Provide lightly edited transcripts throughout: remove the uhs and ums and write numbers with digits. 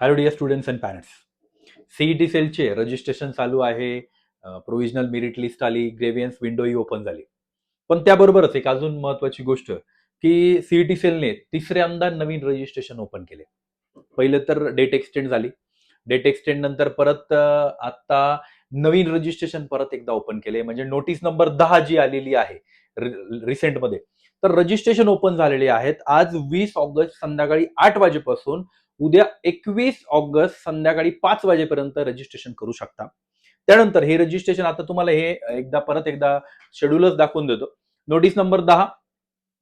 Hello dear students and parents. CET सेलचे registration चालू आहे. प्रोव्हिजनल मेरिट लिस्ट आली, ग्रेव्हियन्स विंडोही ओपन झाली. पण त्याबरोबरच एक अजून महत्वाची गोष्ट की सीईटी सेलने तिसऱ्यांदा नवीन रजिस्ट्रेशन ओपन केले. पहिलं तर डेट एक्सटेंड झाली. डेट एक्सटेंड नंतर परत आता नवीन रजिस्ट्रेशन परत एकदा ओपन केले. म्हणजे नोटीस नंबर 10 जी आलेली आहे रिसेंटमध्ये, तर रजिस्ट्रेशन ओपन झालेले आहेत. आज 20 ऑगस्ट संध्याकाळी 8 वाजेपासून उद्या 21 ऑगस्ट संध्याकाळी 5 वाजेपर्यंत रजिस्ट्रेशन करू शकता. त्यानंतर हे रजिस्ट्रेशन आता तुम्हाला हे परत एकदा शेड्यूलच दाखवून देतो. नोटीस नंबर 10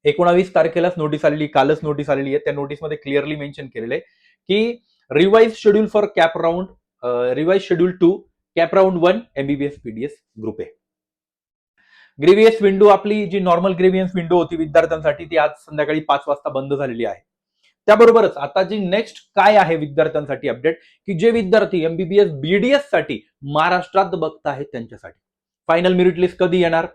19 तारखेलाच नोटीस आलेली, कालच नोटीस आलेली आहे. त्या नोटीसमध्ये क्लिअरली मेन्शन केलेलं आहे की revise schedule for cap round, revise schedule 2 cap round 1 MBBS PDS group आहे. ग्रेव्हियस विंडो आपली जी नॉर्मल ग्रेव्हियन्स विंडो होती विद्यार्थ्यांसाठी ती आज संध्याकाळी 5 वाजता बंद झालेली आहे. त्याबरोबरच आता जी नेक्स्ट काय आहे विद्यार्थ्यांसाठी अपडेट, की जे विद्यार्थी एमबीबीएस बीडीएस साठी महाराष्ट्रात बघत आहेत त्यांच्यासाठी फायनल मेरिट लिस्ट कधी येणार,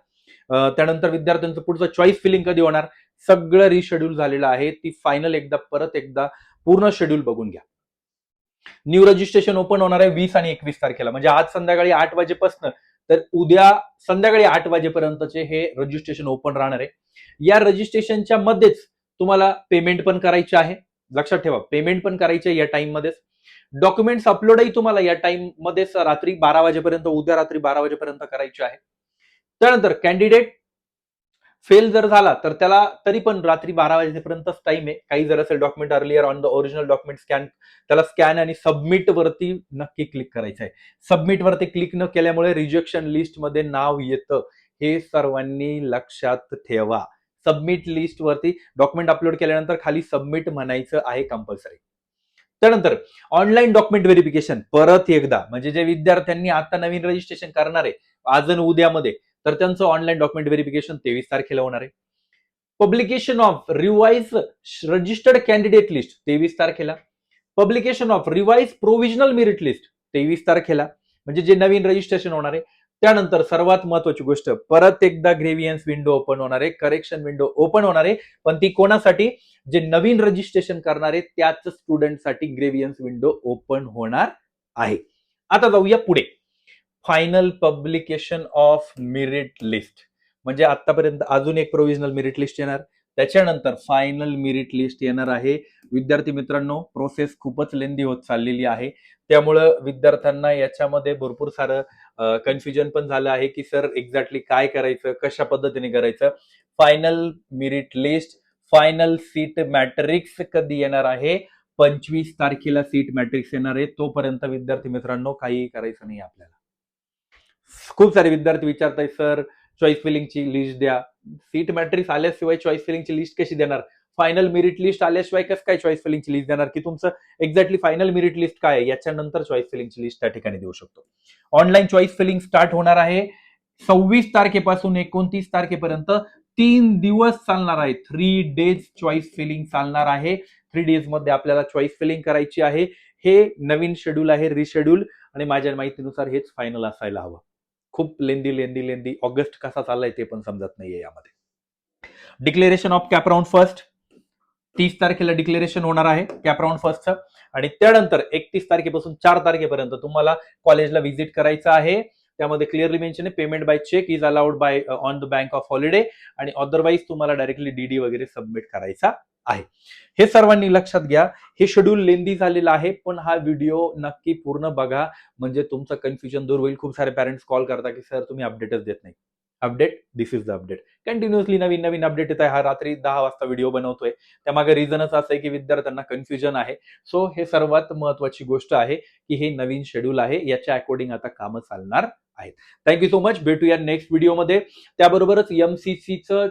त्यानंतर विद्यार्थ्यांचं पुढचं चॉईस फिलिंग कधी होणार, सगळं रिशेड्यूल झालेलं आहे. ती फायनल परत एकदा पूर्ण शेड्यूल बघून घ्या. न्यू रजिस्ट्रेशन ओपन होणार आहे 20 आणि 21 तारखेला, म्हणजे आज संध्याकाळी 8 वाजेपासून तर उद्या संध्याकाळी 8 वाजेपर्यंतचे हे रजिस्ट्रेशन ओपन राहणार आहे. या रजिस्ट्रेशनच्या मध्येच तुम्हाला पेमेंट पण करायची आहे. लक्षात ठेवा, पेमेंट पण करायची आहे या टाइम मध्येच. डॉक्युमेंट्स अपलोडही तुम्हाला या टाइम मध्येच रात्री 12 वाजेपर्यंत, उद्या रात्री 12 वाजेपर्यंत करायचे आहे. त्यानंतर कॅन्डिडेट फेल जर झाला तर त्याला तरी पण रात्री 12 वाजेपर्यंतच टाइम आहे. काही जर असेल document earlier on the original document scan, त्याला स्कॅन आणि सबमिट वरती नक्की क्लिक करायचं आहे. सबमिट वरती क्लिक न केल्यामुळे रिजेक्शन लिस्ट मध्ये नाव येतं, हे सर्वांनी लक्षात ठेवा. सबमिट लिस्ट वरती डॉक्युमेंट अपलोड केल्यानंतर खाली सबमिट म्हणायचं आहे कंपल्सरी. त्यानंतर ऑनलाईन डॉक्युमेंट व्हेरिफिकेशन परत एकदा, म्हणजे जे विद्यार्थ्यांनी आता नवीन रजिस्ट्रेशन करणार आहे आज आणि उद्यामध्ये, तर त्यांचं ऑनलाईन डॉक्युमेंट व्हेरिफिकेशन 23 तारखेला होणार आहे. Publication of revise registered candidate list 23 तारखेला. Publication of revise provisional merit list 23 तारखेला, म्हणजे जे नवीन रजिस्ट्रेशन होणार आहे. त्यानंतर सर्वात महत्वाची गोष्ट, परत एकदा ग्रेव्हियन्स विंडो ओपन होणार आहे, करेक्शन विंडो ओपन होणार आहे. पण ती कोणासाठी? जे नवीन रजिस्ट्रेशन करणार आहे त्याच स्टुडंटसाठी ग्रेव्हियन्स विंडो ओपन होणार आहे. आता जाऊया पुढे. Final publication of merit list, म्हणजे आतापर्यंत अजून एक प्रोव्हिजनल मेरिट लिस्ट येणार, त्याच्यानंतर फायनल मेरिट लिस्ट येणार आहे. विद्यार्थी मित्रांनो, प्रोसेस खूपच लेंदी होत चाललेली आहे, त्यामुळं विद्यार्थ्यांना याच्यामध्ये भरपूर सारं कन्फ्युजन पण झालं आहे की सर एक्झॅक्टली काय करायचं, कशा पद्धतीने करायचं. Final merit list, final seat matrix कधी येणार आहे? 25 तारखेला सीट मॅट्रिक्स येणार आहे. तोपर्यंत विद्यार्थी मित्रांनो काही करायचं नाही आपल्याला. खूप सारे विद्यार्थी विचारताय सर चॉईस फिलिंगची लिस्ट द्या. सीट मॅट्रिक्स आल्याशिवाय चॉईस फिलिंगची लिस्ट कशी देणार? फायनल मेरिट लिस्ट आल्याशिवाय कसं काय चॉईस फिलिंगची लिस्ट देणार? की तुमचं एक्झॅक्टली फायनल मेरिट लिस्ट काय आहे याच्यानंतर चॉईस फिलिंगची लिस्ट त्या ठिकाणी देऊ शकतो. ऑनलाईन चॉईस फिलिंग स्टार्ट होणार आहे 26 तारखेपासून 29 तारखेपर्यंत 3 दिवस चालणार आहे. 3 डेज चॉईस फिलिंग चालणार आहे. 3 डेज मध्ये आपल्याला चॉईस फिलिंग करायची आहे. हे नवीन शेड्यूल आहे, रिशेड्यूल, आणि माझ्या माहितीनुसार हेच फायनल असायला हवं. खूप लेंदी ऑगस्ट कसा चाललाय ते पण समजत नाहीये यामध्ये. Declaration of cap round first 30 तारखेला डिक्लेरेशन होणार आहे कॅप राऊंड फर्स्टचं, आणि त्यानंतर 31 तारखेपासून 4 तारखेपर्यंत तुम्हाला कॉलेजला व्हिजिट करायचं आहे. त्यामध्ये क्लिअरली मेन्शन आहे payment by cheque is allowed by on the bank of holiday, आणि अदरवाईज तुम्हाला डायरेक्टली डीडी वगैरे सबमिट करायचा आहे. हे सर्वांनी लक्षात घ्या. हे शेड्यूल लेंदी झालेलं आहे, पण हा व्हिडिओ नक्की पूर्ण बघा, म्हणजे तुमचं कन्फ्युजन दूर होईल. खूप सारे पॅरेंट्स कॉल करतात की सर तुम्ही अपडेटच देत नाही. Update, this is the update. Continuously Naveen Naveen update येत आहे. हा रात्री 10 वाजता व्हिडिओ बनवतोय, त्यामागे रिझनच असं आहे की विद्यार्थ्यांना कन्फ्युजन आहे. सो हे सर्वात महत्वाची गोष्ट आहे की हे नवीन शेड्यूल आहे, याच्या अकॉर्डिंग आता कामं चालणार आहेत. Thank you so much. भेटूया नेक्स्ट व्हिडिओमध्ये. त्याबरोबरच एमसीसीचं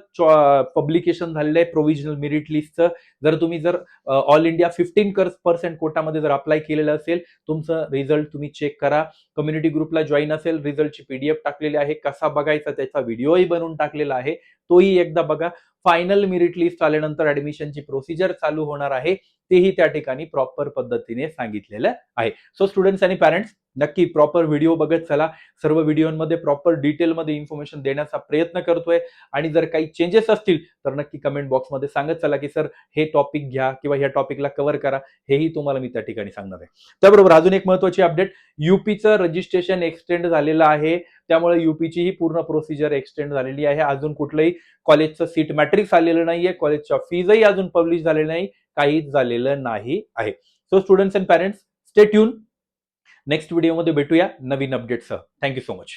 पब्लिकेशन झालेलं आहे प्रोव्हिजनल मेरिट लिस्टचं. जर ऑल इंडिया 15% कोटामध्ये जर अप्लाय केलेलं असेल, तुमचं रिझल्ट तुम्ही चेक करा. कम्युनिटी ग्रुपला जॉईन असेल, रिझल्टची पीडीएफ टाकलेली आहे, कसा बघायचा त्याचा व्हिडिओही बनवून टाकलेला आहे, तोही एकदा बघा. फायनल मेरिट लिस्ट आल्यानंतर ऍडमिशनची प्रोसिजर चालू होणार आहे, तेही त्या ठिकाणी प्रॉपर पद्धतीने सांगितलेलं आहे. सो स्टुडंट्स आणि पॅरेंट्स नक्की प्रॉपर व्हिडिओ बघत चला. सर्व व्हिडिओमध्ये प्रॉपर डिटेलमध्ये इन्फॉर्मेशन देण्याचा प्रयत्न करतोय आणि जर काही चेंजेस असतील तर नक्की कमेंट बॉक्समध्ये सांगत चला की सर हे टॉपिक घ्या किंवा ह्या टॉपिकला कव्हर करा, हेही तुम्हाला मी त्या ठिकाणी सांगणार आहे. त्याबरोबर अजून एक महत्त्वाची अपडेट, यूपीचं रजिस्ट्रेशन एक्सटेंड झालेलं आहे. त्यामुळे यूपीची ही पूर्ण प्रोसिजर एक्सटेंड झालेली आहे. अजून कुठलंही कॉलेजचं सीट मॅट्रिक्स आलेलं नाहीये, कॉलेजच्या फीजही अजून पब्लिश झालेलं नाही, काहीच झालेलं नाही आहे. So students and parents stay tuned. Next व्हिडिओमध्ये भेटूया नवीन अपडेटसह. Thank you so much.